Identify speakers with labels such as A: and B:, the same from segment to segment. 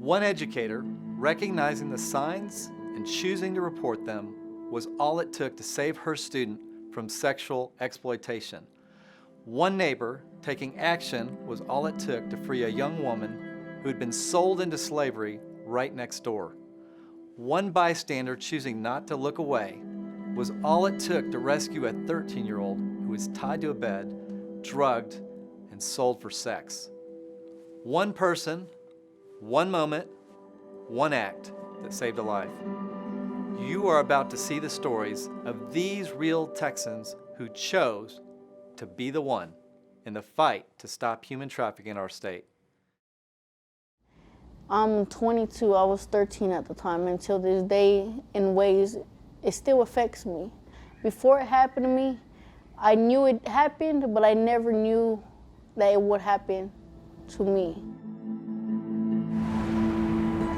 A: One educator, recognizing the signs and choosing to report them, was all it took to save her student from sexual exploitation. One neighbor taking action was all it took to free a young woman who had been sold into slavery right next door. One bystander choosing not to look away was all it took to rescue a 13-year-old who was tied to a bed, drugged, and sold for sex. One person, one moment, one act that saved a life. You are about to see the stories of these real Texans who chose to be the one in the fight to stop human trafficking in our state.
B: I'm 22, I was 13 at the time. Until this day, in ways, it still affects me. Before it happened to me, I knew it happened, but I never knew that it would happen to me.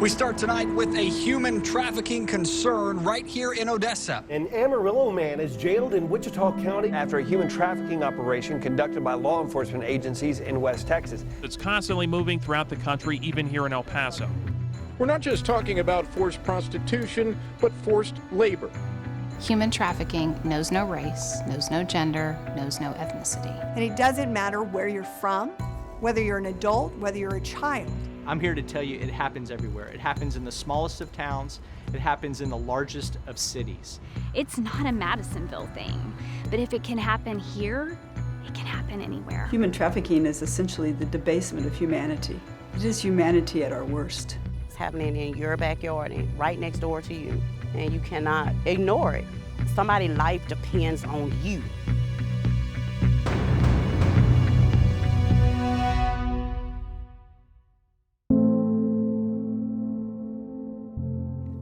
C: We start tonight with a human trafficking concern right here in Odessa.
D: An Amarillo man is jailed in Wichita County after a human trafficking operation conducted by law enforcement agencies in West Texas.
E: It's constantly moving throughout the country, even here in El Paso.
F: We're not just talking about forced prostitution, but forced labor.
G: Human trafficking knows no race, knows no gender, knows no ethnicity.
H: And it doesn't matter where you're from, whether you're an adult, whether you're a child.
I: I'm here to tell you it happens everywhere. It happens in the smallest of towns. It happens in the largest of cities.
J: It's not a Madisonville thing, but if it can happen here, it can happen anywhere.
K: Human trafficking is essentially the debasement of humanity. It is humanity at our worst.
L: It's happening in your backyard and right next door to you, and you cannot ignore it. Somebody's life depends on you.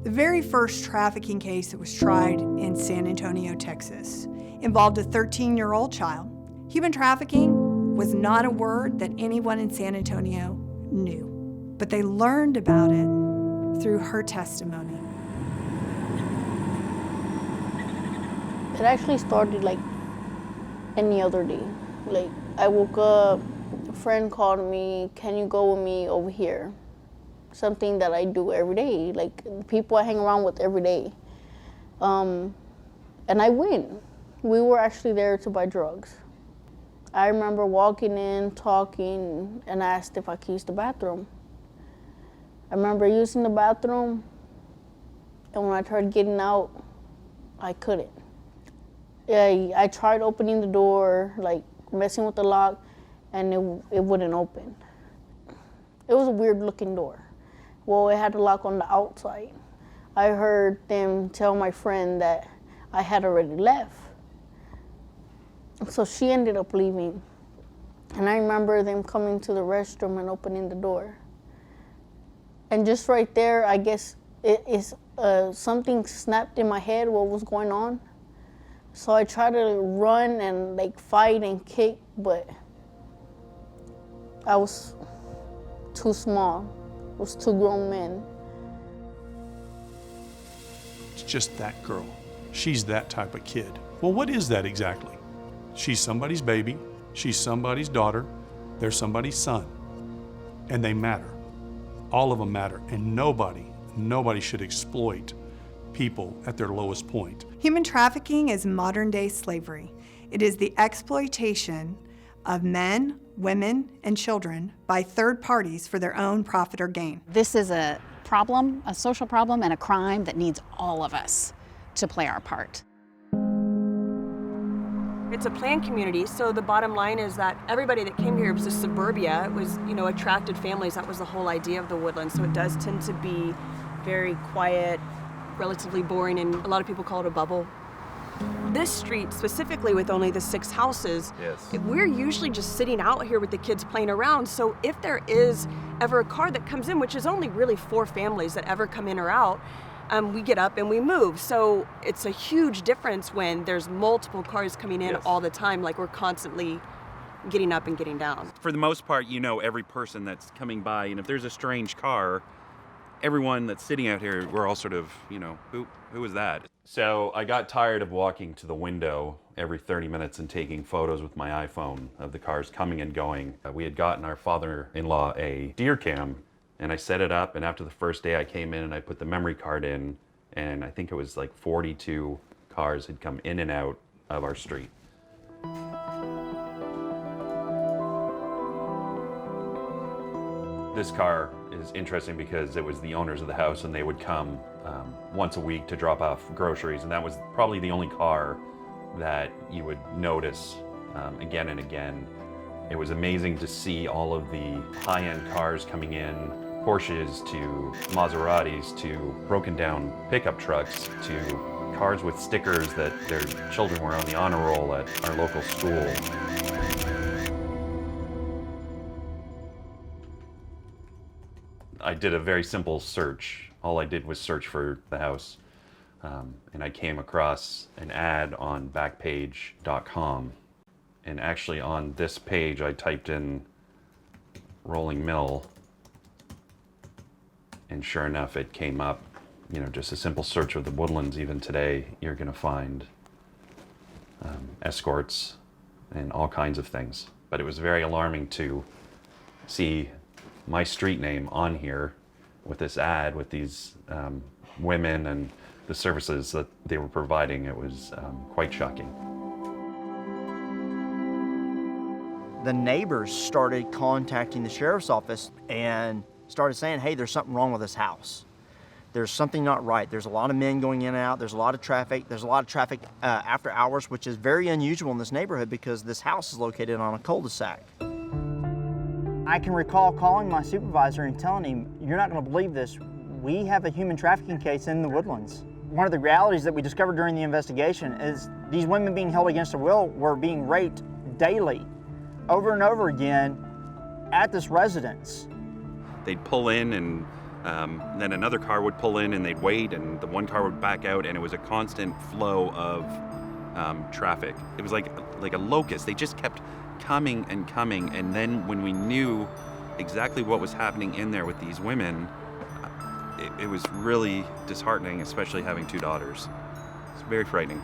H: The very first trafficking case that was tried in San Antonio, Texas, involved a 13-year-old child. Human trafficking was not a word that anyone in San Antonio knew, but they learned about it through her testimony.
B: It actually started like any other day. Like, I woke up, a friend called me, "Can you go with me over here?" Something that I do every day, like people I hang around with every day. And I went. We were actually there to buy drugs. I remember walking in, talking, and asked if I could use the bathroom. I remember using the bathroom, and when I tried getting out, I couldn't. I tried opening the door, like messing with the lock, and it wouldn't open. It was a weird looking door. Well, it had a lock on the outside. I heard them tell my friend that I had already left. So she ended up leaving. And I remember them coming to the restroom and opening the door. And just right there, I guess something snapped in my head what was going on. So I tried to run and like fight and kick, but I was too small. It was two grown men.
M: It's just that girl. She's that type of kid. Well, what is that exactly? She's somebody's baby. She's somebody's daughter. They're somebody's son. And they matter. All of them matter. And nobody should exploit people at their lowest point.
H: Human trafficking is modern-day slavery. It is the exploitation of men, women, and children by third parties for their own profit or gain.
G: This is a problem, a social problem, and a crime that needs all of us to play our part.
N: It's a planned community, so the bottom line is that everybody that came here was just suburbia. It was, attracted families. That was the whole idea of the Woodlands. So it does tend to be very quiet, relatively boring, and a lot of people call it a bubble. This street, specifically with only the 6 houses, we're usually just sitting out here with the kids playing around. So if there is ever a car that comes in, which is only really 4 families that ever come in or out, we get up and we move. So it's a huge difference when there's multiple cars coming in all the time, like we're constantly getting up and getting down.
O: For the most part, every person that's coming by, and if there's a strange car, everyone that's sitting out here, we're all sort of, who is that? So I got tired of walking to the window every 30 minutes and taking photos with my iPhone of the cars coming and going. We had gotten our father-in-law a deer cam And I set it up, and after the first day I came in and I put the memory card in, and I think it was like 42 cars had come in and out of our street. This car is interesting because it was the owners of the house, and they would come once a week to drop off groceries, and that was probably the only car that you would notice again and again. It was amazing to see all of the high-end cars coming in, Porsches to Maseratis to broken down pickup trucks to cars with stickers that their children were on the honor roll at our local school. I did a very simple search. All I did was search for the house. And I came across an ad on Backpage.com. And actually on this page, I typed in Rolling Mill. And sure enough, it came up. You know, just a simple search of the Woodlands. Even today, you're going to find escorts and all kinds of things. But it was very alarming to see my street name on here with this ad, with these women and the services that they were providing. It was quite shocking.
P: The neighbors started contacting the sheriff's office and started saying, hey, there's something wrong with this house. There's something not right. There's a lot of men going in and out. There's a lot of traffic. There's a lot of traffic after hours, which is very unusual in this neighborhood because this house is located on a cul-de-sac. I can recall calling my supervisor and telling him, you're not going to believe this. We have a human trafficking case in the Woodlands. One of the realities that we discovered during the investigation is these women being held against their will were being raped daily, over and over again, at this residence.
O: They'd pull in and then another car would pull in and they'd wait and the one car would back out, and it was a constant flow of traffic. It was like a locust. They just kept coming and coming, and then when we knew exactly what was happening in there with these women, it was really disheartening, especially having two daughters. It's very frightening.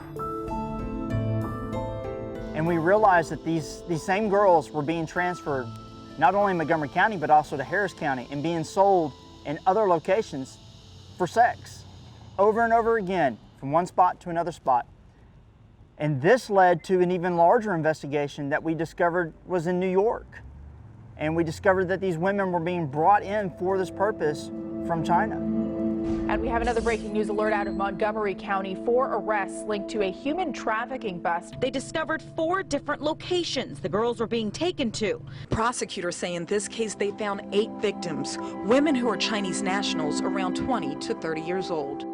P: And we realized that these same girls were being transferred not only in Montgomery County, but also to Harris County and being sold in other locations for sex, over and over again, from one spot to another spot. And this led to an even larger investigation that we discovered was in New York. And we discovered that these women were being brought in for this purpose from China.
Q: And we have another breaking news alert out of Montgomery County. 4 arrests linked to a human trafficking bust.
R: They discovered 4 different locations the girls were being taken to.
S: Prosecutors say in this case they found 8 victims, women who are Chinese nationals around 20 to 30 years old.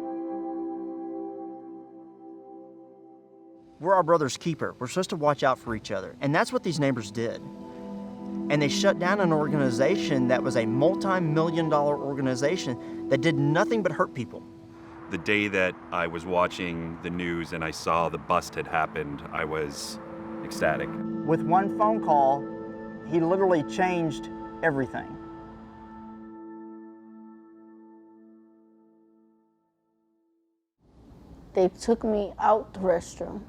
P: We're our brother's keeper. We're supposed to watch out for each other. And that's what these neighbors did. And they shut down an organization that was a multi-million-dollar organization that did nothing but hurt people.
O: The day that I was watching the news and I saw the bust had happened, I was ecstatic.
P: With one phone call, he literally changed everything.
B: They took me out the restroom.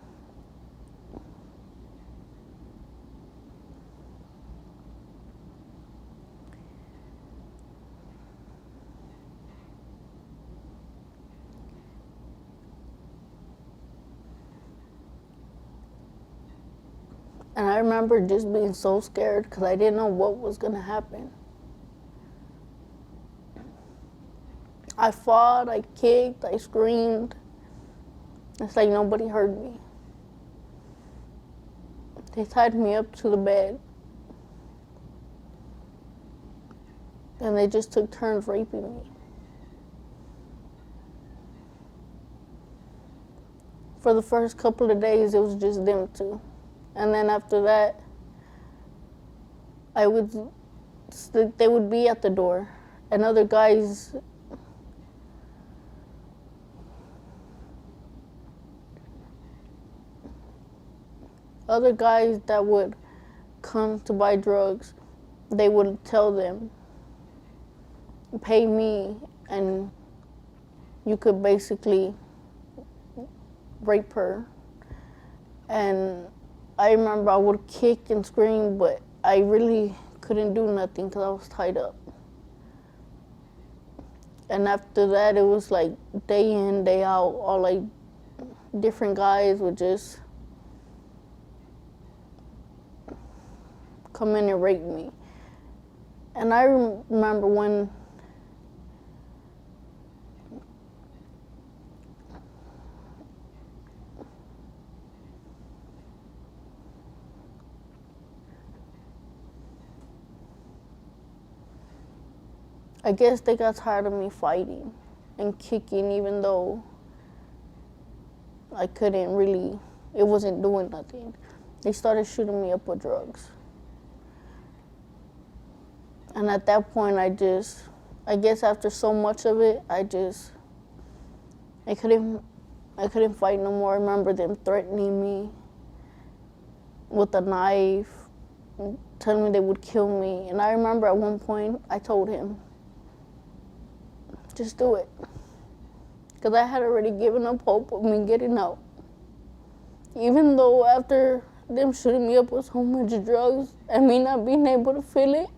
B: And I remember just being so scared because I didn't know what was going to happen. I fought, I kicked, I screamed. It's like nobody heard me. They tied me up to the bed. And they just took turns raping me. For the first couple of days, it was just them two. And then after that, they would be at the door, and other guys that would come to buy drugs, they would tell them, pay me, and you could basically rape her. And I remember I would kick and scream, but I really couldn't do nothing because I was tied up. And after that, it was like day in, day out, all like different guys would just come in and rape me. And I remember when I guess they got tired of me fighting and kicking, even though I couldn't really, it wasn't doing nothing. They started shooting me up with drugs. And at that point, I guess after so much of it, I couldn't fight no more. I remember them threatening me with a knife, telling me they would kill me. And I remember at one point, I told him, just do it. Because I had already given up hope of me getting out. Even though after them shooting me up with so much drugs and me not being able to feel it,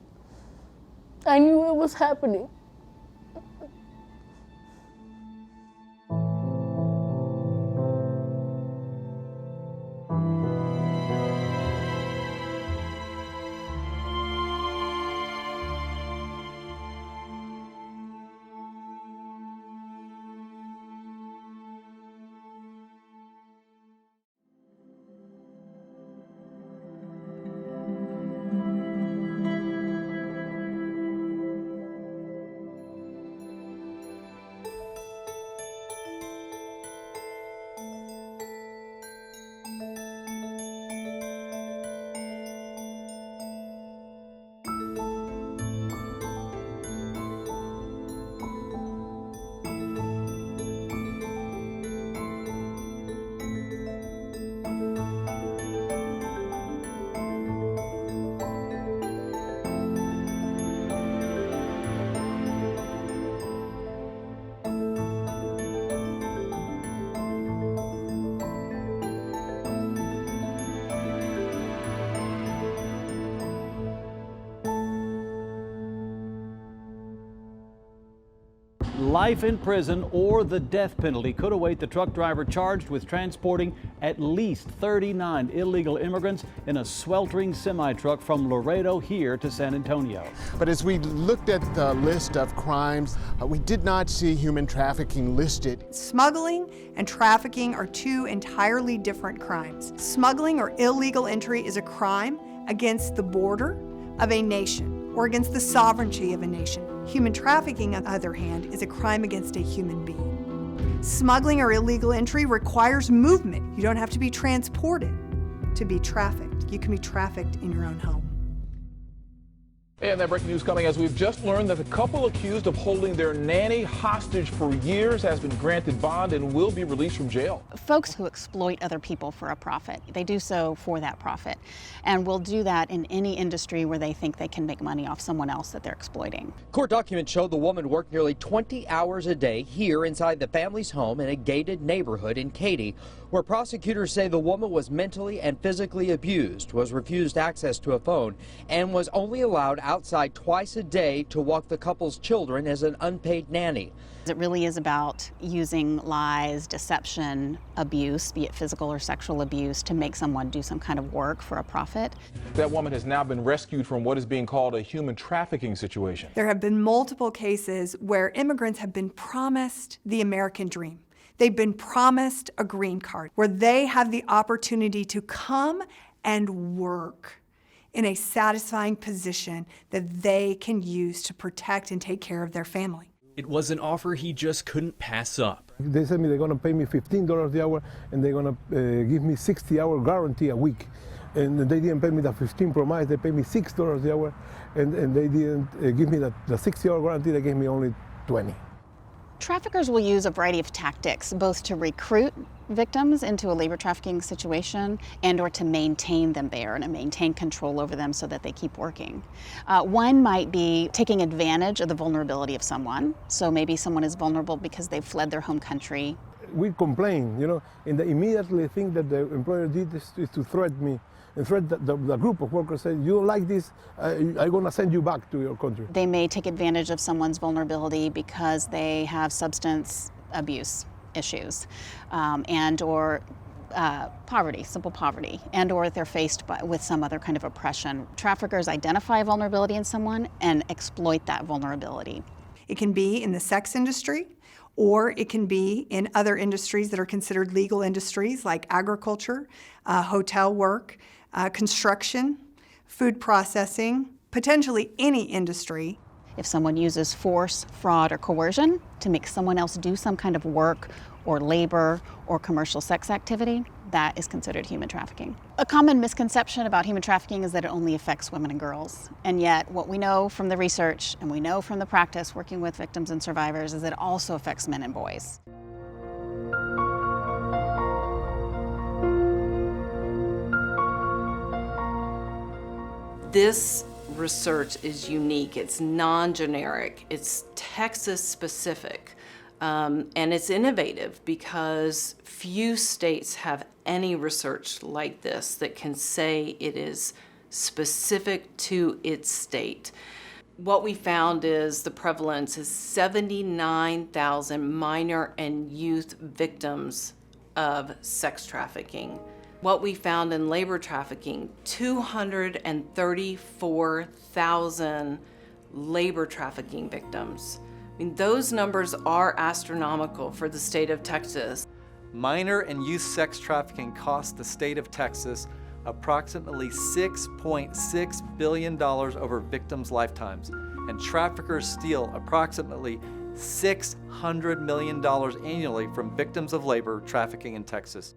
B: I knew it was happening.
T: Life in prison or the death penalty could await the truck driver charged with transporting at least 39 illegal immigrants in a sweltering semi-truck from Laredo here to San Antonio.
U: But as we looked at the list of crimes, we did not see human trafficking listed.
H: Smuggling and trafficking are two entirely different crimes. Smuggling or illegal entry is a crime against the border of a nation or against the sovereignty of a nation. Human trafficking, on the other hand, is a crime against a human being. Smuggling or illegal entry requires movement. You don't have to be transported to be trafficked. You can be trafficked in your own home.
F: And that breaking news coming as we've just learned that the couple accused of holding their nanny hostage for years has been granted bond and will be released from jail.
G: Folks who exploit other people for a profit, they do so for that profit, and will do that in any industry where they think they can make money off someone else that they're exploiting.
V: Court documents show the woman worked nearly 20 hours a day here inside the family's home in a gated neighborhood in Katy, where prosecutors say the woman was mentally and physically abused, was refused access to a phone, and was only allowed outside twice a day to walk the couple's children as an unpaid nanny.
G: It really is about using lies, deception, abuse, be it physical or sexual abuse, to make someone do some kind of work for a profit.
F: That woman has now been rescued from what is being called a human trafficking situation.
H: There have been multiple cases where immigrants have been promised the American dream. They've been promised a green card where they have the opportunity to come and work in a satisfying position that they can use to protect and take care of their family.
W: It was an offer he just couldn't pass up.
X: They said they're going to pay me $15 the hour and they're going to give me 60-hour guarantee a week. And they didn't pay me the 15 promise, they paid me $6 the hour, and they didn't give me the 60-hour guarantee, they gave me only 20.
G: Traffickers will use a variety of tactics, both to recruit victims into a labor trafficking situation and or to maintain them there and to maintain control over them so that they keep working. One might be taking advantage of the vulnerability of someone. So maybe someone is vulnerable because they've fled their home country.
X: we complain, you know, and the immediately thing that the employer did is to threaten me. And threat the group of workers said, you don't like this, I'm going to send you back to your country.
G: They may take advantage of someone's vulnerability because they have substance abuse issues and or poverty, simple poverty, and or they're faced with some other kind of oppression. Traffickers identify vulnerability in someone and exploit that vulnerability.
H: It can be in the sex industry, or it can be in other industries that are considered legal industries like agriculture, hotel work, construction, food processing, potentially any industry.
G: If someone uses force, fraud, or coercion to make someone else do some kind of work or labor or commercial sex activity, that is considered human trafficking. A common misconception about human trafficking is that it only affects women and girls. And yet what we know from the research and we know from the practice working with victims and survivors is that it also affects men and boys.
A: This research is unique. It's non-generic. It's Texas specific. And it's innovative because few states have any research like this that can say it is specific to its state. What we found is the prevalence is 79,000 minor and youth victims of sex trafficking. What we found in labor trafficking, 234,000 labor trafficking victims. I mean, those numbers are astronomical for the state of Texas.
I: Minor and youth sex trafficking cost the state of Texas approximately $6.6 billion over victims' lifetimes, and traffickers steal approximately $600 million annually from victims of labor trafficking in Texas.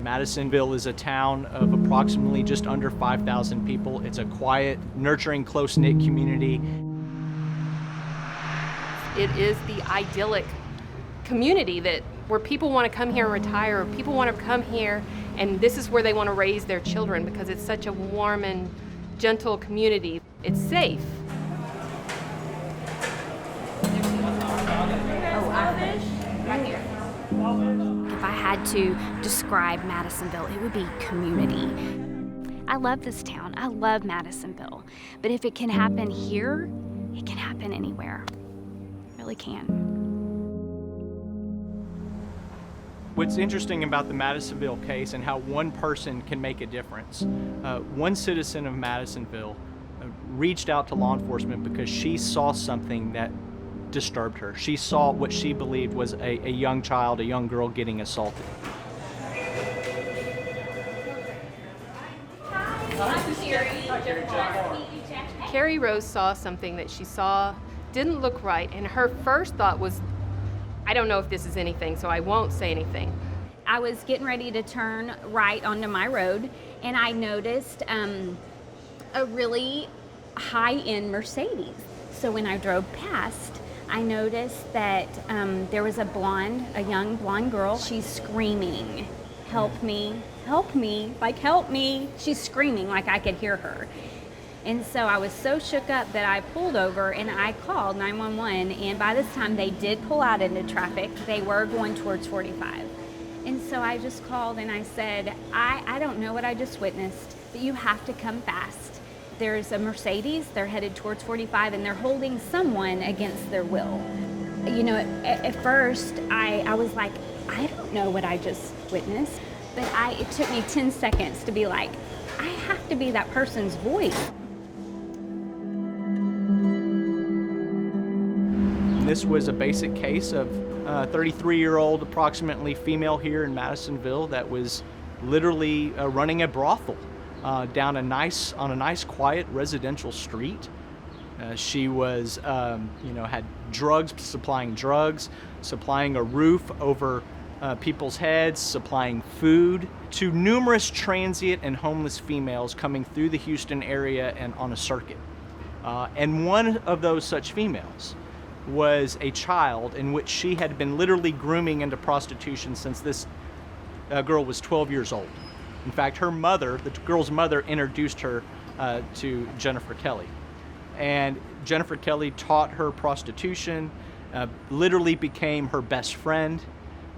I: Madisonville is a town of approximately just under 5,000 people. It's a quiet, nurturing, close-knit community.
C: It is the idyllic community where people want to come here and retire, or people want to come here and this is where they want to raise their children because it's such a warm and gentle community. It's safe.
J: Right here. If I had to describe Madisonville, it would be community. I love this town. I love Madisonville. But if it can happen here, it can happen anywhere. It really can.
I: What's interesting about the Madisonville case and how one person can make a difference. One citizen of Madisonville reached out to law enforcement because she saw something that disturbed her. She saw what she believed was a young child, a young girl getting assaulted.
C: Carrie Rose saw something that she saw didn't look right, and her first thought was, I don't know if this is anything, so I won't say anything.
J: I was getting ready to turn right onto my road, and I noticed a really high-end Mercedes. So when I drove past, I noticed that there was a young blonde girl. She's screaming, help me, like help me. She's screaming like I could hear her. And so I was so shook up that I pulled over and I called 911, and by this time they did pull out into traffic. They were going towards 45. And so I just called and I said, I don't know what I just witnessed, but you have to come fast. There's a Mercedes, they're headed towards 45, and they're holding someone against their will. You know, at first I was like, I don't know what I just witnessed, but it took me 10 seconds to be like, I have to be that person's voice.
I: This was a basic case of 33-year-old approximately female here in Madisonville that was literally running a brothel on a nice quiet residential street. She was, had supplying drugs, supplying a roof over people's heads, supplying food to numerous transient and homeless females coming through the Houston area and on a circuit. And one of those such females was a child in which she had been literally grooming into prostitution since this girl was 12 years old. In fact, her mother, the girl's mother, introduced her to Jennifer Kelly. And Jennifer Kelly taught her prostitution, literally became her best friend,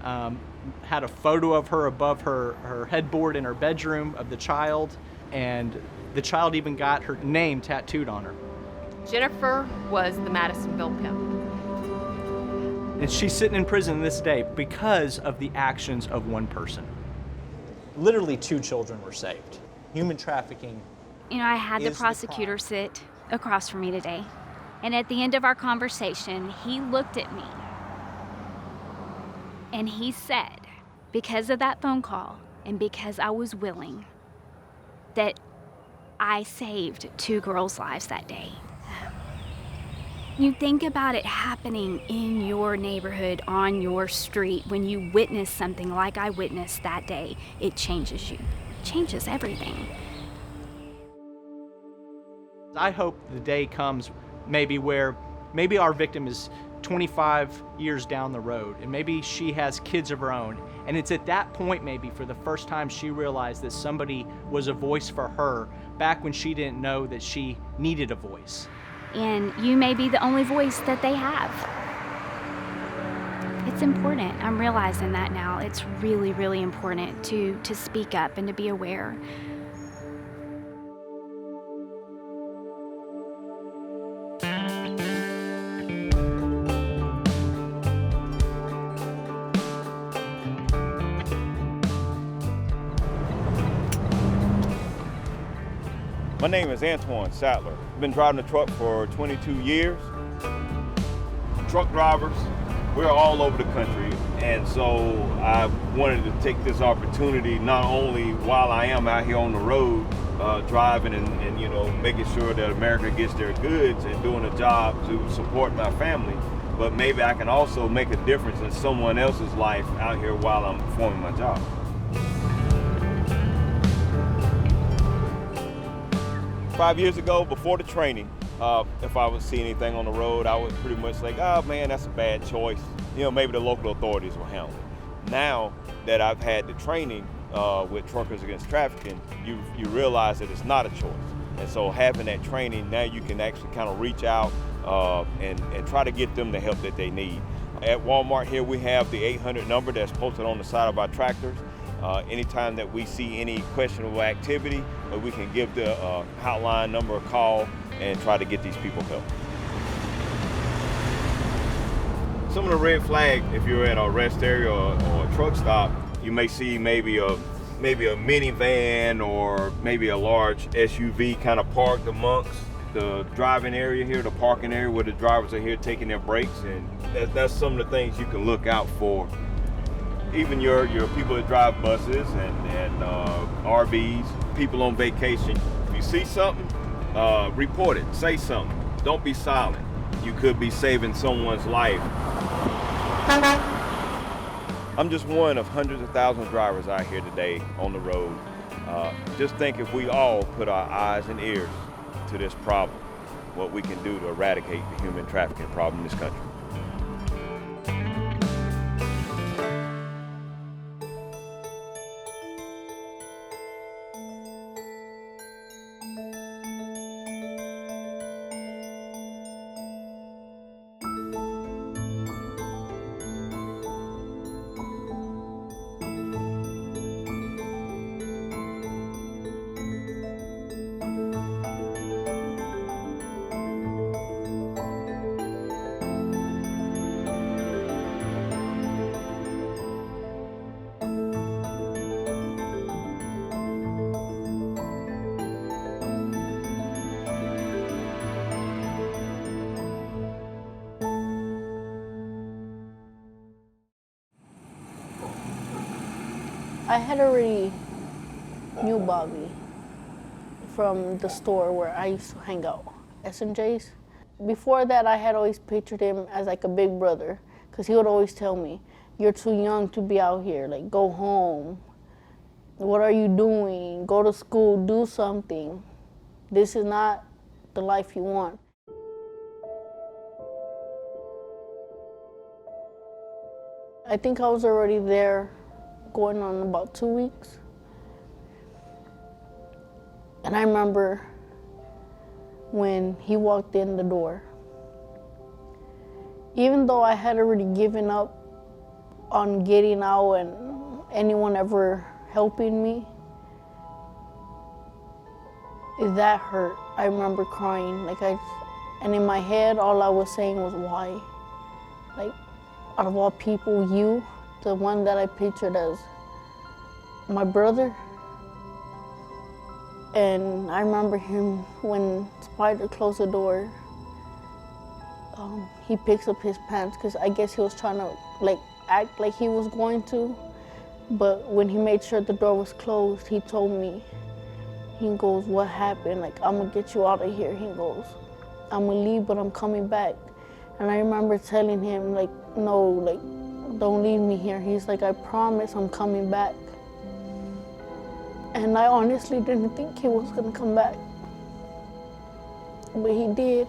I: had a photo of her above her headboard in her bedroom of the child, and the child even got her name tattooed on her.
C: Jennifer was the Madisonville pimp.
I: And she's sitting in prison this day because of the actions of one person. Literally 2 children were saved. Human trafficking.
J: You know, I had the prosecutor sit across from me today. And at the end of our conversation, he looked at me and he said, because of that phone call and because I was willing, that I saved 2 girls' lives that day. You think about it happening in your neighborhood, on your street, when you witness something like I witnessed that day, it changes you. It changes everything.
I: I hope the day comes where our victim is 25 years down the road and maybe she has kids of her own. And it's at that point maybe for the first time she realized that somebody was a voice for her back when she didn't know that she needed a voice.
J: And you may be the only voice that they have. It's important. I'm realizing that now. It's really, really important to speak up and to be aware.
D: My name is Antoine Sattler. I've been driving a truck for 22 years. Truck drivers, we're all over the country, and so I wanted to take this opportunity not only while I am out here on the road driving and making sure that America gets their goods and doing a job to support my family, but maybe I can also make a difference in someone else's life out here while I'm performing my job. Five years ago, before the training, if I would see anything on the road, I would pretty much say, oh man, that's a bad choice. Maybe the local authorities will handle it. Now that I've had the training with Truckers Against Trafficking, you realize that it's not a choice. And so having that training, now you can actually kind of reach out and try to get them the help that they need. At Walmart here, we have the 800 number that's posted on the side of our tractors. Anytime that we see any questionable activity, we can give the hotline number a call and try to get these people help. Some of the red flags, if you're at a rest area or a truck stop, you may see maybe a minivan or maybe a large SUV kind of parked amongst the driving area here, the parking area where the drivers are here taking their breaks, and that's some of the things you can look out for. Even your people that drive buses and RVs, people on vacation. If you see something, report it, say something. Don't be silent. You could be saving someone's life. I'm just one of hundreds of thousands of drivers out here today on the road. Just think if we all put our eyes and ears to this problem, what we can do to eradicate the human trafficking problem in this country.
B: I had already knew Bobby from the store where I used to hang out, S&J's. Before that, I had always pictured him as like a big brother, because he would always tell me, you're too young to be out here, like go home. What are you doing? Go to school, do something. This is not the life you want. I think I was already there going on about 2 weeks. And I remember when he walked in the door, even though I had already given up on getting out and anyone ever helping me, that hurt. I remember crying, and in my head, all I was saying was, why? Like, out of all people, you, the one that I pictured as my brother. And I remember him, when Spider closed the door, he picks up his pants, because I guess he was trying to act like he was going to. But when he made sure the door was closed, he told me, he goes, what happened? Like, I'm gonna get you out of here. He goes, I'm gonna leave, but I'm coming back. And I remember telling him, like, no, like, don't leave me here. He's like, I promise I'm coming back. And I honestly didn't think he was gonna come back. But he did.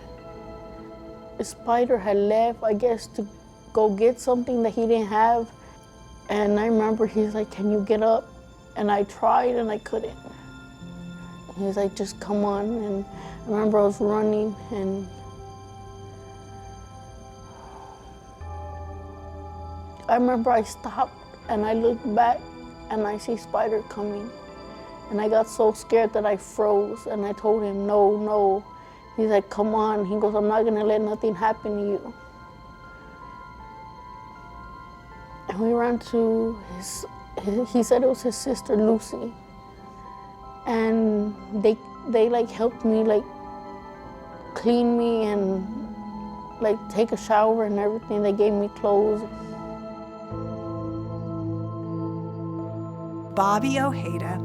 B: Spider had left, I guess, to go get something that he didn't have. And I remember he's like, can you get up? And I tried and I couldn't. He's like, just come on. And I remember I was running, and I remember I stopped and I looked back and I see Spider coming. And I got so scared that I froze, and I told him, no, no. He's like, come on. He goes, I'm not gonna let nothing happen to you. And we ran to he said it was his sister, Lucy. And they like helped me like clean me and like take a shower and everything. They gave me clothes.
H: Bobby Ojeda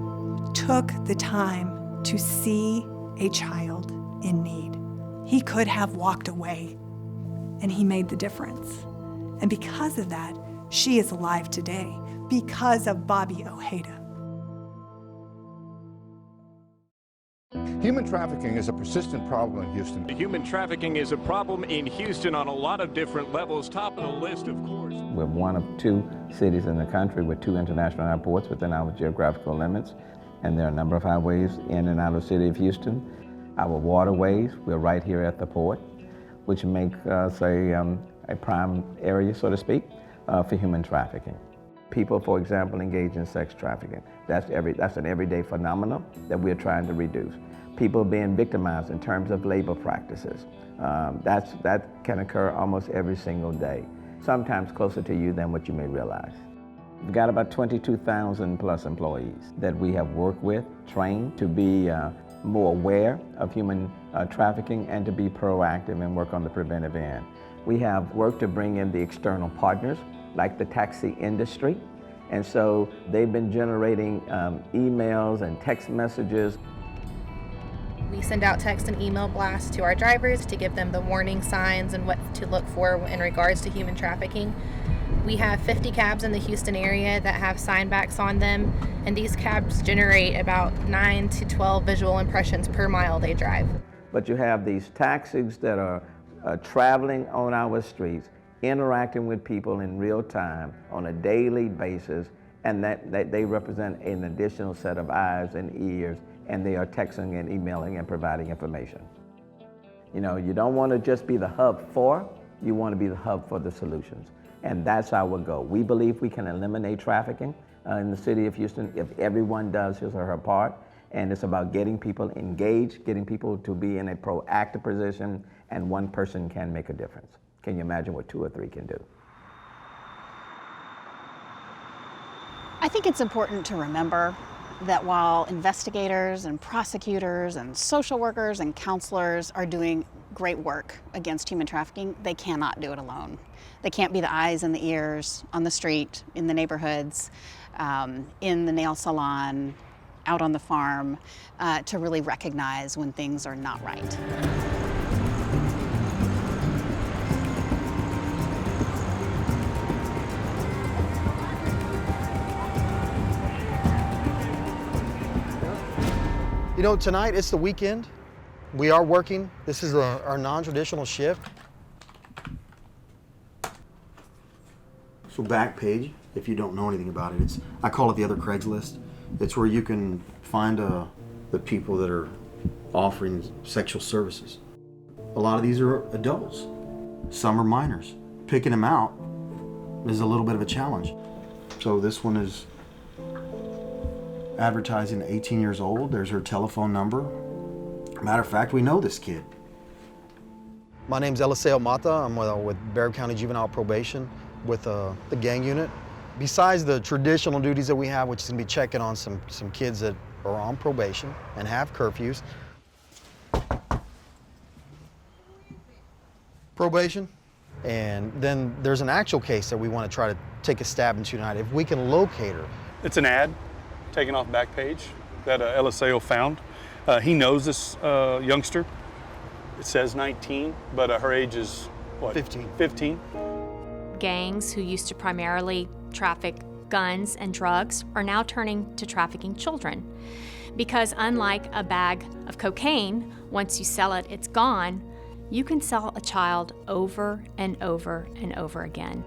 H: took the time to see a child in need. He could have walked away, and he made the difference. And because of that, she is alive today, because of Bobby Ojeda.
E: Human trafficking is a persistent problem in Houston.
K: Human trafficking is a problem in Houston on a lot of different levels. Top of the list, of course.
L: We're one of 2 cities in the country with 2 international airports within our geographical limits, and there are a number of highways in and out of the city of Houston. Our waterways, we're right here at the port, which make us a prime area, so to speak, for human trafficking. People, for example, engage in sex trafficking. That's an everyday phenomenon that we're trying to reduce. People being victimized in terms of labor practices. That can occur almost every single day, sometimes closer to you than what you may realize. We've got about 22,000 plus employees that we have worked with, trained to be more aware of human trafficking and to be proactive and work on the preventive end. We have worked to bring in the external partners, like the taxi industry. And so they've been generating emails and text messages.
M: We send out text and email blasts to our drivers to give them the warning signs and what to look for in regards to human trafficking. We have 50 cabs in the Houston area that have signbacks on them, and these cabs generate about 9 to 12 visual impressions per mile they drive.
L: But you have these taxis that are traveling on our streets, interacting with people in real time on a daily basis, and that they represent an additional set of eyes and ears, and they are texting and emailing and providing information. You know, you don't want to just be the hub for, you want to be the hub for the solutions. And that's our goal. We believe we can eliminate trafficking in the city of Houston if everyone does his or her part. And it's about getting people engaged, getting people to be in a proactive position, and one person can make a difference. Can you imagine what 2 or 3 can do?
G: I think it's important to remember that while investigators and prosecutors and social workers and counselors are doing great work against human trafficking, they cannot do it alone. They can't be the eyes and the ears on the street, in the neighborhoods. in the nail salon, out on the farm, to really recognize when things are not right.
P: You know, tonight it's the weekend. We are working. This is our non-traditional shift. So Backpage, if you don't know anything about it, I call it the other Craigslist. It's where you can find the people that are offering sexual services. A lot of these are adults. Some are minors. Picking them out is a little bit of a challenge. So this one is advertising 18 years old. There's her telephone number. Matter of fact, we know this kid. My name's Eliseo Mata. I'm with Barab County Juvenile Probation with the gang unit. Besides the traditional duties that we have, which is going to be checking on some kids that are on probation and have curfews. Probation. And then there's an actual case that we want to try to take a stab into tonight. If we can locate her.
N: It's an ad taken off Backpage that Eliseo found. He knows this youngster. It says 19, but her age is what? 15.
Q: Gangs who used to primarily traffic guns and drugs are now turning to trafficking children. Because unlike a bag of cocaine, once you sell it, it's gone, you can sell a child over and over and over again.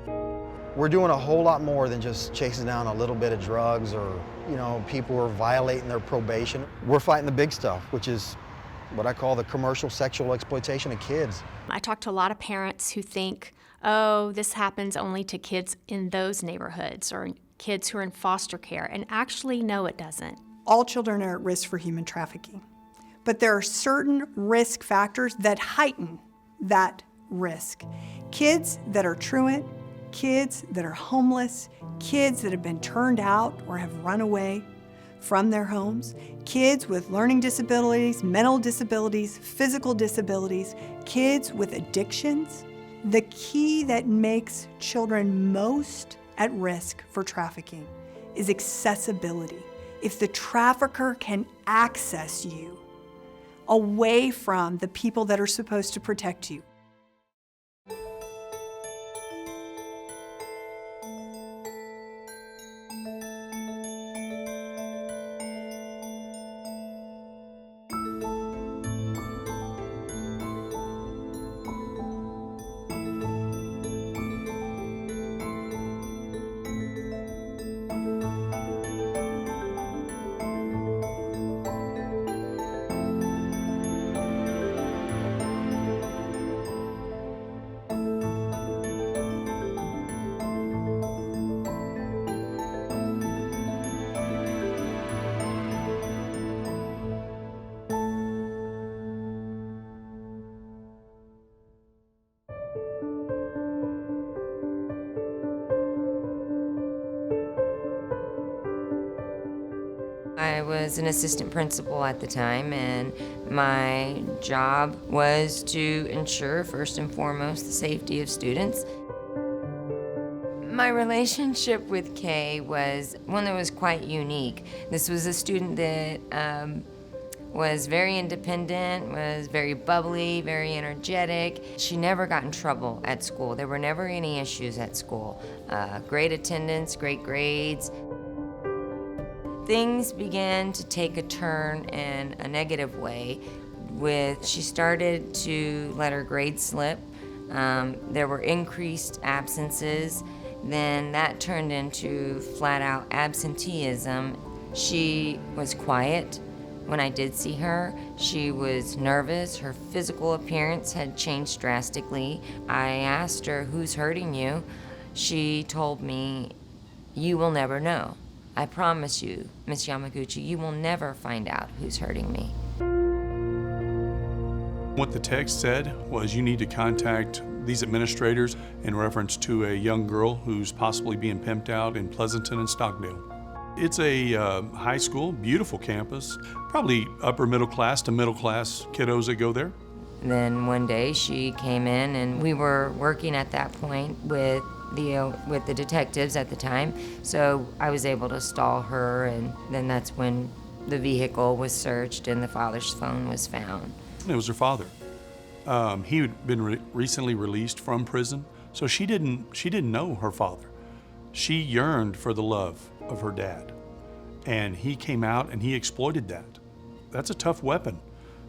P: We're doing a whole lot more than just chasing down a little bit of drugs or, you know, people who are violating their probation. We're fighting the big stuff, which is what I call the commercial sexual exploitation of kids.
Q: I talk to a lot of parents who think, oh, this happens only to kids in those neighborhoods or kids who are in foster care, and actually, no, it doesn't.
H: All children are at risk for human trafficking, but there are certain risk factors that heighten that risk. Kids that are truant, kids that are homeless, kids that have been turned out or have run away from their homes, kids with learning disabilities, mental disabilities, physical disabilities, kids with addictions. The key that makes children most at risk for trafficking is accessibility. If the trafficker can access you away from the people that are supposed to protect you.
R: I was an assistant principal at the time, and my job was to ensure, first and foremost, the safety of students. My relationship with Kay was one that was quite unique. This was a student that was very independent, was very bubbly, very energetic. She never got in trouble at school. There were never any issues at school. Great attendance, great grades. Things began to take a turn in a negative way she started to let her grades slip. There were increased absences. Then that turned into flat out absenteeism. She was quiet when I did see her. She was nervous. Her physical appearance had changed drastically. I asked her, "Who's hurting you?" She told me, "You will never know. I promise you, Miss Yamaguchi, you will never find out who's hurting me."
N: What the text said was you need to contact these administrators in reference to a young girl who's possibly being pimped out in Pleasanton and Stockdale. It's a high school, beautiful campus, probably upper middle class to middle class kiddos that go there.
R: Then one day she came in, and we were working at that point with deal with the detectives at the time, so I was able to stall her, and then that's when the vehicle was searched and the father's phone was found.
N: It was her father. He had been recently released from prison, so she didn't know her father. She yearned for the love of her dad, and he came out and he exploited that. That's a tough weapon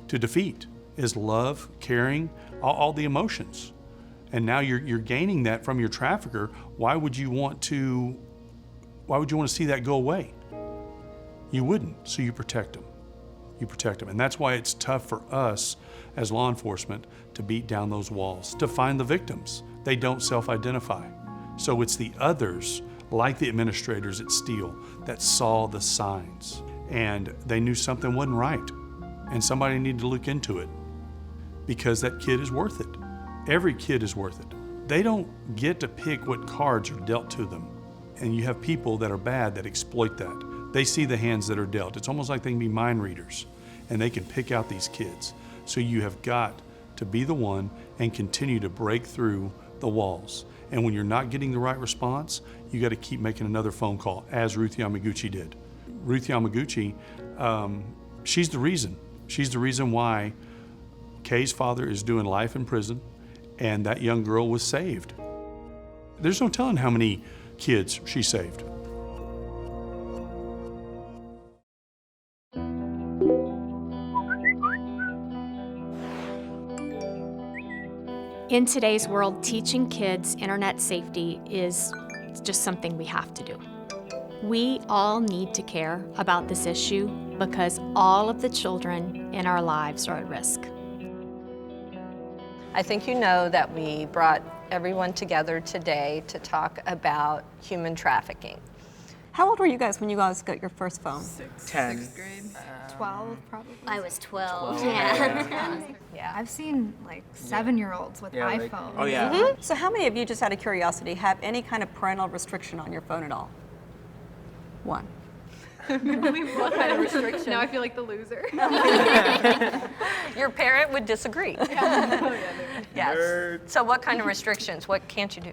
N: to defeat, is love, caring, all the emotions. And now you're gaining that from your trafficker. Why would you want to see that go away? You wouldn't, so you protect them. You protect them. And that's why it's tough for us as law enforcement to beat down those walls, to find the victims. They don't self-identify. So it's the others, like the administrators at Steele, that saw the signs. And they knew something wasn't right. And somebody needed to look into it, because that kid is worth it. Every kid is worth it. They don't get to pick what cards are dealt to them. And you have people that are bad that exploit that. They see the hands that are dealt. It's almost like they can be mind readers, and they can pick out these kids. So you have got to be the one and continue to break through the walls. And when you're not getting the right response, you got to keep making another phone call, as Ruth Yamaguchi did. Ruth Yamaguchi, she's the reason. She's the reason why Kay's father is doing life in prison, and that young girl was saved. There's no telling how many kids she saved.
Q: In today's world, teaching kids internet safety is just something we have to do. We all need to care about this issue because all of the children in our lives are at risk.
O: I think you know that we brought everyone together today to talk about human trafficking.
S: How old were you guys when you guys got your first phone?
P: 10.
T: 6th grade. 12 probably.
J: I was 12.
O: Yeah.
T: I've seen like 7-year-olds with
P: Yeah,
T: iPhones.
P: oh yeah.
S: Mm-hmm. So how many of you, just out of curiosity, have any kind of parental restriction on your phone at all? One.
C: What kind of restriction? Now I feel like the loser.
O: Your parent would disagree. Yes. So what kind of restrictions? What can't you do?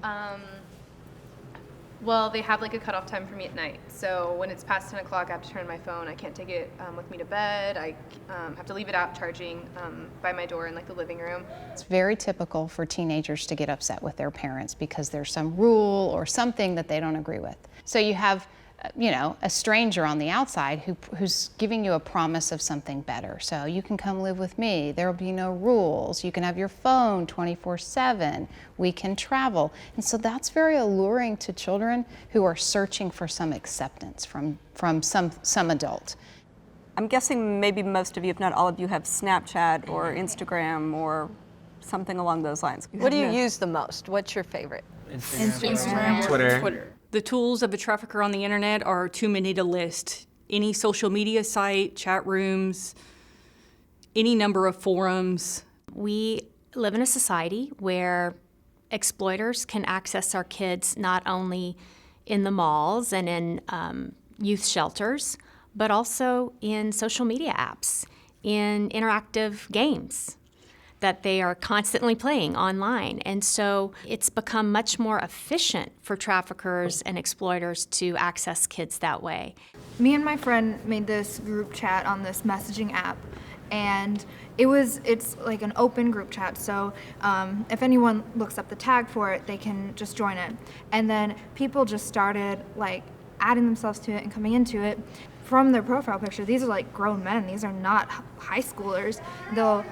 C: Well, they have like a cutoff time for me at night. So when it's past 10 o'clock, I have to turn my phone. I can't take it with me to bed. I have to leave it out charging by my door in like the living room.
G: It's very typical for teenagers to get upset with their parents because there's some rule or something that they don't agree with. So you have a stranger on the outside who's giving you a promise of something better. So you can come live with me. There will be no rules. You can have your phone 24/7. We can travel. And so that's very alluring to children who are searching for some acceptance from some adult.
S: I'm guessing maybe most of you, if not all of you, have Snapchat or Instagram or something along those lines.
O: What do you use the most? What's your favorite?
T: Instagram.
U: Twitter. The tools of a trafficker on the internet are too many to list. Any social media site, chat rooms, any number of forums.
Q: We live in a society where exploiters can access our kids not only in the malls and in youth shelters, but also in social media apps, in interactive games that they are constantly playing online. And so it's become much more efficient for traffickers and exploiters to access kids that way.
T: Me and my friend made this group chat on this messaging app, and it's like an open group chat, so if anyone looks up the tag for it, they can just join it. And then people just started like adding themselves to it and coming into it. From their profile picture, these are like grown men. These are not high schoolers. They'll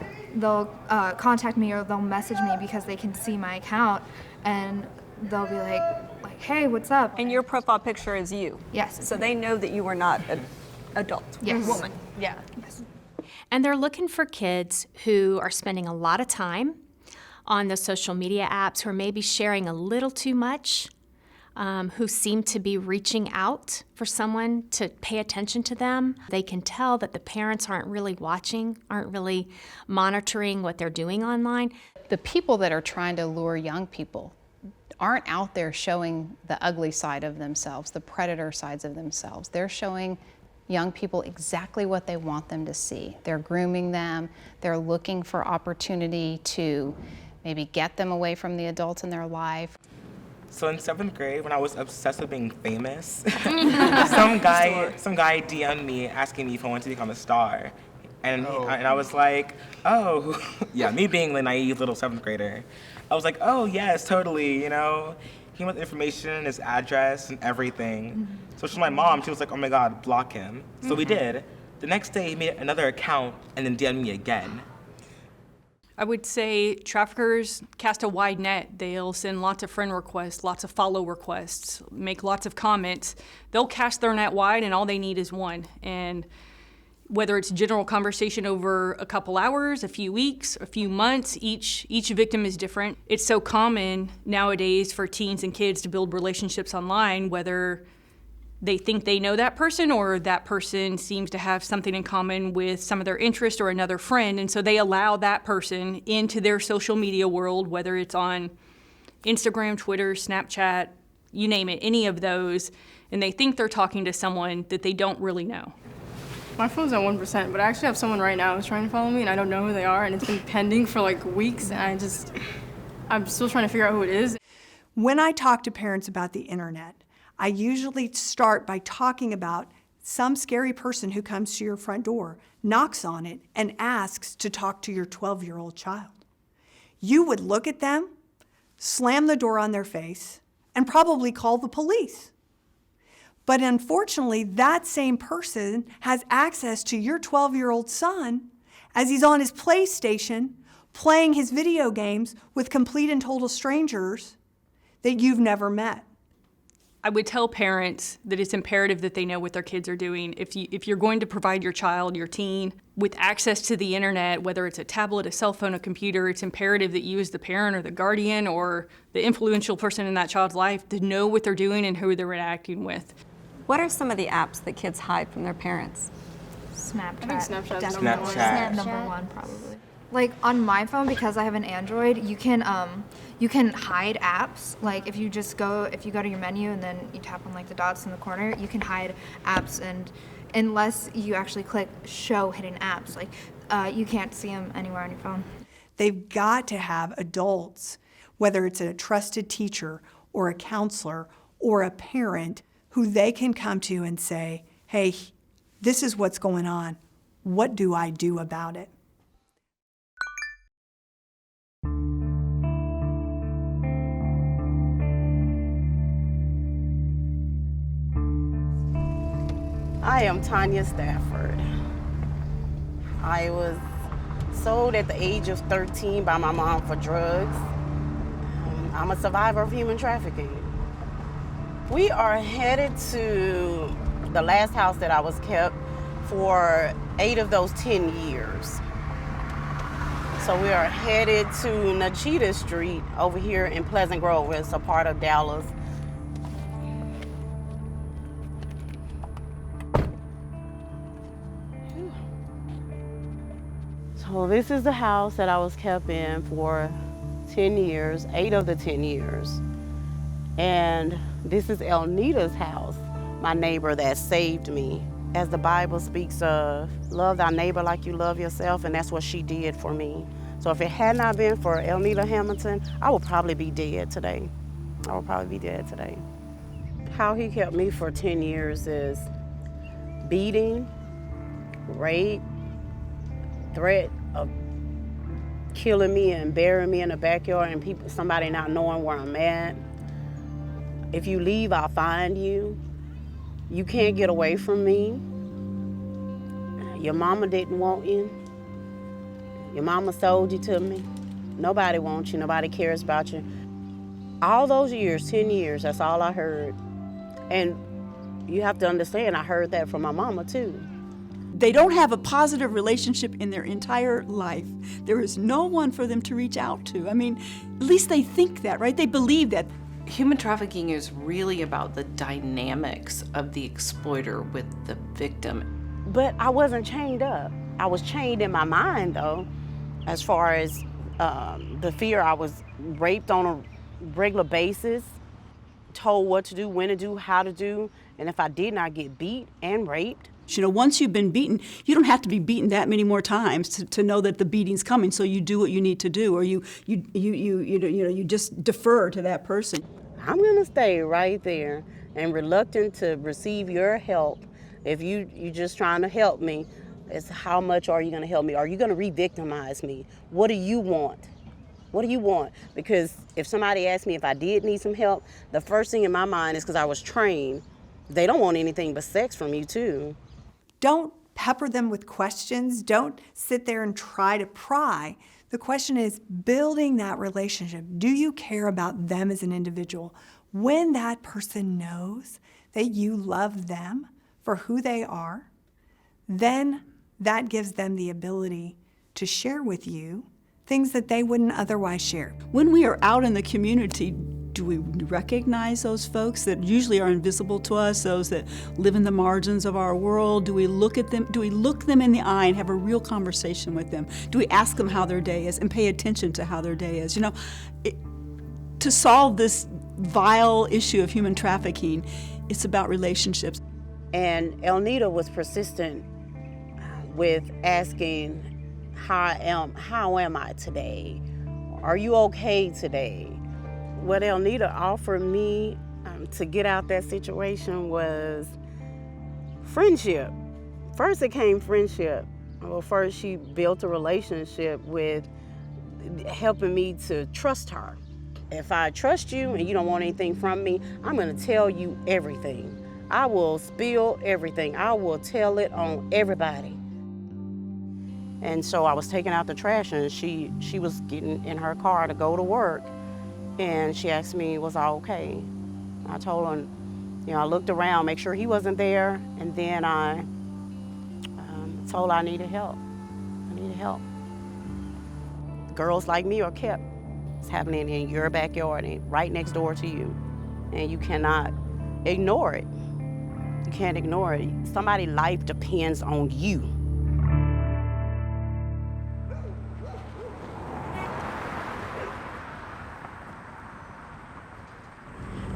T: contact me or they'll message me because they can see my account, and they'll be like, hey, what's up?
S: And your profile picture is you?
T: Yes.
S: So they know that you are not an adult,
T: Yes.
S: woman?
O: Yeah.
T: Yes.
Q: And they're looking for kids who are spending a lot of time on the social media apps, who are maybe sharing a little too much, who seem to be reaching out for someone to pay attention to them. They can tell that the parents aren't really watching, aren't really monitoring what they're doing online.
G: The people that are trying to lure young people aren't out there showing the ugly side of themselves, the predator sides of themselves. They're showing young people exactly what they want them to see. They're grooming them. They're looking for opportunity to maybe get them away from the adults in their life.
F: So in 7th grade, when I was obsessed with being famous, some guy DM'd me asking me if I wanted to become a star. And I was like, oh, yeah, me being the naive little 7th grader. I was like, oh, yes, totally, you know. He wants information, his address, and everything. So she was my mom, she was like, oh my God, block him. So we did. The next day, he made another account and then DM'd me again.
U: I would say traffickers cast a wide net. They'll send lots of friend requests, lots of follow requests, make lots of comments. They'll cast their net wide and all they need is one. And whether it's general conversation over a couple hours, a few weeks, a few months, each victim is different. It's so common nowadays for teens and kids to build relationships online, whether they think they know that person or that person seems to have something in common with some of their interest or another friend. And so they allow that person into their social media world, whether it's on Instagram, Twitter, Snapchat, you name it, any of those. And they think they're talking to someone that they don't really know.
V: My phone's at 1%, but I actually have someone right now who's trying to follow me and I don't know who they are and it's been pending for like weeks and I'm still trying to figure out who it is.
H: When I talk to parents about the internet, I usually start by talking about some scary person who comes to your front door, knocks on it, and asks to talk to your 12-year-old child. You would look at them, slam the door on their face, and probably call the police. But unfortunately, that same person has access to your 12-year-old son as he's on his PlayStation playing his video games with complete and total strangers that you've never met.
U: I would tell parents that it's imperative that they know what their kids are doing. If you're going to provide your child, your teen, with access to the internet, whether it's a tablet, a cell phone, a computer, it's imperative that you as the parent or the guardian or the influential person in that child's life to know what they're doing and who they're interacting with.
S: What are some of the apps that kids hide from their parents?
T: Snapchat.
V: I think Snapchat's
F: Snapchat.
T: Number one, probably. Like on my phone, because I have an Android, you can hide apps. Like if you go to your menu and then you tap on like the dots in the corner, you can hide apps, and unless you actually click show hidden apps, like you can't see them anywhere on your phone.
H: They've got to have adults, whether it's a trusted teacher or a counselor or a parent, who they can come to and say, hey, this is what's going on. What do I do about it?
W: I am Tanya Stafford. I was sold at the age of 13 by my mom for drugs. I'm a survivor of human trafficking. We are headed to the last house that I was kept for 8 of those 10 years. So we are headed to Nachita Street over here in Pleasant Grove. It's a part of Dallas. So this is the house that I was kept in for 10 years, 8 of the 10 years. And this is Elnita's house, my neighbor that saved me. As the Bible speaks of, love thy neighbor like you love yourself, and that's what she did for me. So if it had not been for Elnita Hamilton, I would probably be dead today. How he kept me for 10 years is beating, rape, threat of killing me and burying me in the backyard and somebody not knowing where I'm at. If you leave, I'll find you. You can't get away from me. Your mama didn't want you. Your mama sold you to me. Nobody wants you, nobody cares about you. All those years, 10 years, that's all I heard. And you have to understand, I heard that from my mama too.
X: They don't have a positive relationship in their entire life. There is no one for them to reach out to. I mean, at least they think that, right? They believe that.
A: Human trafficking is really about the dynamics of the exploiter with the victim.
W: But I wasn't chained up. I was chained in my mind though, as far as the fear. I was raped on a regular basis, told what to do, when to do, how to do, and if I did not get beat and raped.
X: You know, once you've been beaten, you don't have to be beaten that many more times to know that the beating's coming. So you do what you need to do, or you just defer to that person.
W: I'm gonna stay right there and reluctant to receive your help. If you're just trying to help me, it's how much are you gonna help me? Are you gonna re-victimize me? What do you want? What do you want? Because if somebody asked me if I did need some help, the first thing in my mind is, because I was trained, they don't want anything but sex from you too.
H: Don't pepper them with questions. Don't sit there and try to pry. The question is building that relationship. Do you care about them as an individual? When that person knows that you love them for who they are, then that gives them the ability to share with you things that they wouldn't otherwise share.
X: When we are out in the community, do we recognize those folks that usually are invisible to us, those that live in the margins of our world? Do we look at them? Do we look them in the eye and have a real conversation with them? Do we ask them how their day is and pay attention to how their day is? You know, to solve this vile issue of human trafficking, it's about relationships.
W: And Elnita was persistent with asking, how am I today? Are you okay today? What Elnita offered me to get out that situation was friendship. First it came friendship. Well, first she built a relationship with helping me to trust her. If I trust you and you don't want anything from me, I'm gonna tell you everything. I will spill everything. I will tell it on everybody. And so I was taking out the trash, and she was getting in her car to go to work. And she asked me, was I okay? I told her, I looked around, make sure he wasn't there, and then I told her I needed help. I needed help. Girls like me are kept. It's happening in your backyard and right next door to you. And you cannot ignore it. You can't ignore it. Somebody's life depends on you.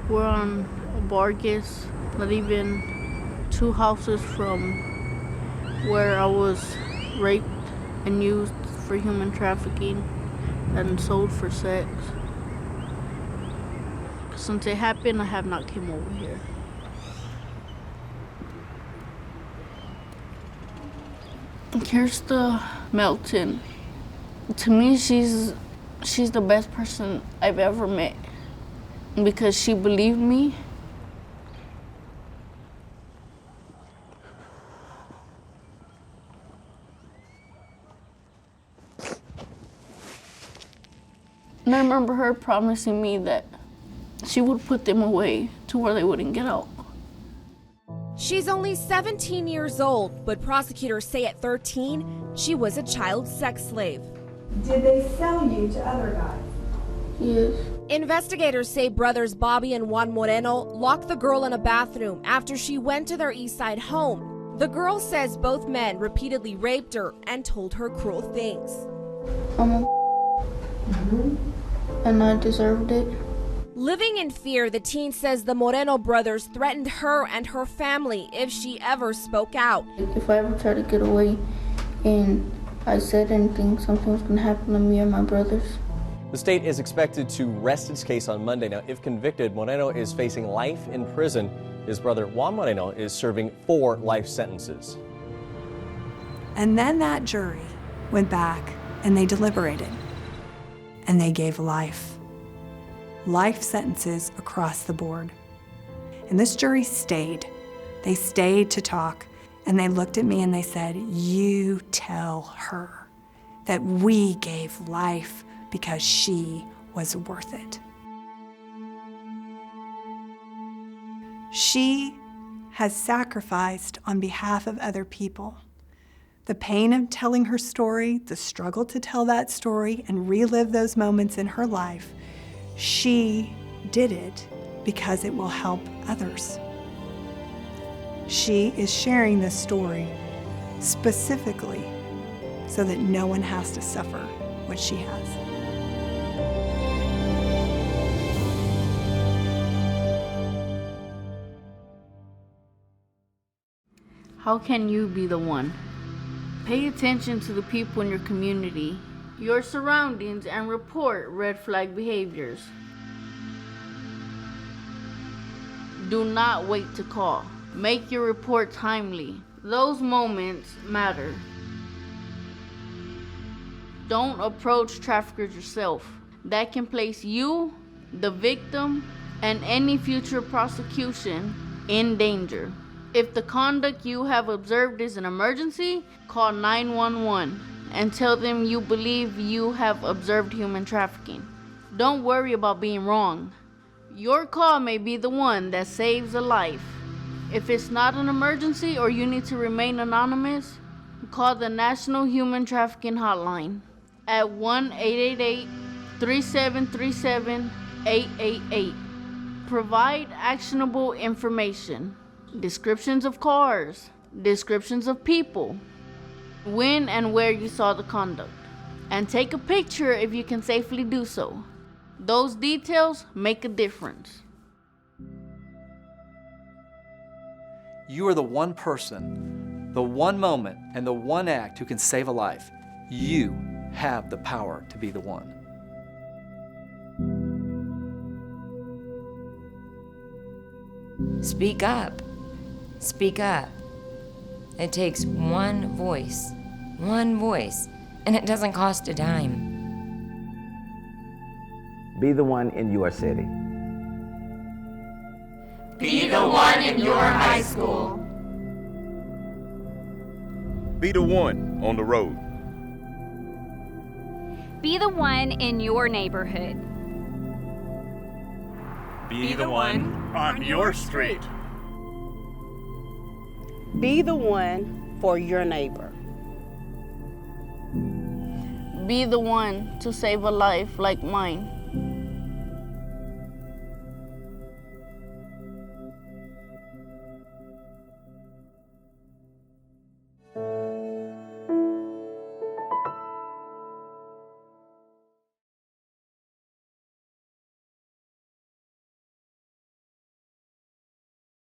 B: We're on Vargas, not even 2 houses from where I was raped and used for human trafficking and sold for sex. Since it happened, I have not come over here. Kirsta Melton. To me, she's the best person I've ever met. Because she believed me. And I remember her promising me that she would put them away to where they wouldn't get out.
D: She's only 17 years old, but prosecutors say at 13, she was a child sex slave.
H: Did they sell you to other guys?
B: Yes.
D: Investigators say brothers Bobby and Juan Moreno locked the girl in a bathroom after she went to their East Side home. The girl says both men repeatedly raped her and told her cruel things.
B: And I deserved it.
D: Living in fear, the teen says the Moreno brothers threatened her and her family if she ever spoke out.
B: If I ever try to get away and I said anything, something was going to happen to me or my brothers.
E: The state is expected to rest its case on Monday. Now, if convicted, Moreno is facing life in prison. His brother, Juan Moreno, is serving 4 life sentences.
H: And then that jury went back and they deliberated. And they gave life sentences across the board. And this jury stayed. They stayed to talk. And they looked at me and they said, you tell her that we gave life because she was worth it. She has sacrificed on behalf of other people. The pain of telling her story, the struggle to tell that story and relive those moments in her life, she did it because it will help others. She is sharing this story specifically so that no one has to suffer what she has.
B: How can you be the one? Pay attention to the people in your community, your surroundings, and report red flag behaviors. Do not wait to call. Make your report timely. Those moments matter. Don't approach traffickers yourself. That can place you, the victim, and any future prosecution in danger. If the conduct you have observed is an emergency, call 911 and tell them you believe you have observed human trafficking. Don't worry about being wrong. Your call may be the one that saves a life. If it's not an emergency or you need to remain anonymous, call the National Human Trafficking Hotline at 1-888-3737-888. Provide actionable information, descriptions of cars, descriptions of people, when and where you saw the conduct, and take a picture if you can safely do so. Those details make a difference.
I: You are the one person, the one moment, and the one act who can save a life. You have the power to be the one.
R: Speak up. Speak up. It takes one voice, and it doesn't cost a dime.
K: Be the one in your city.
L: Be the one in your high school.
M: Be the one on the road.
Y: Be the one in your neighborhood.
L: Be the one on your street.
W: Be the one for your neighbor.
B: Be the one to save a life like mine.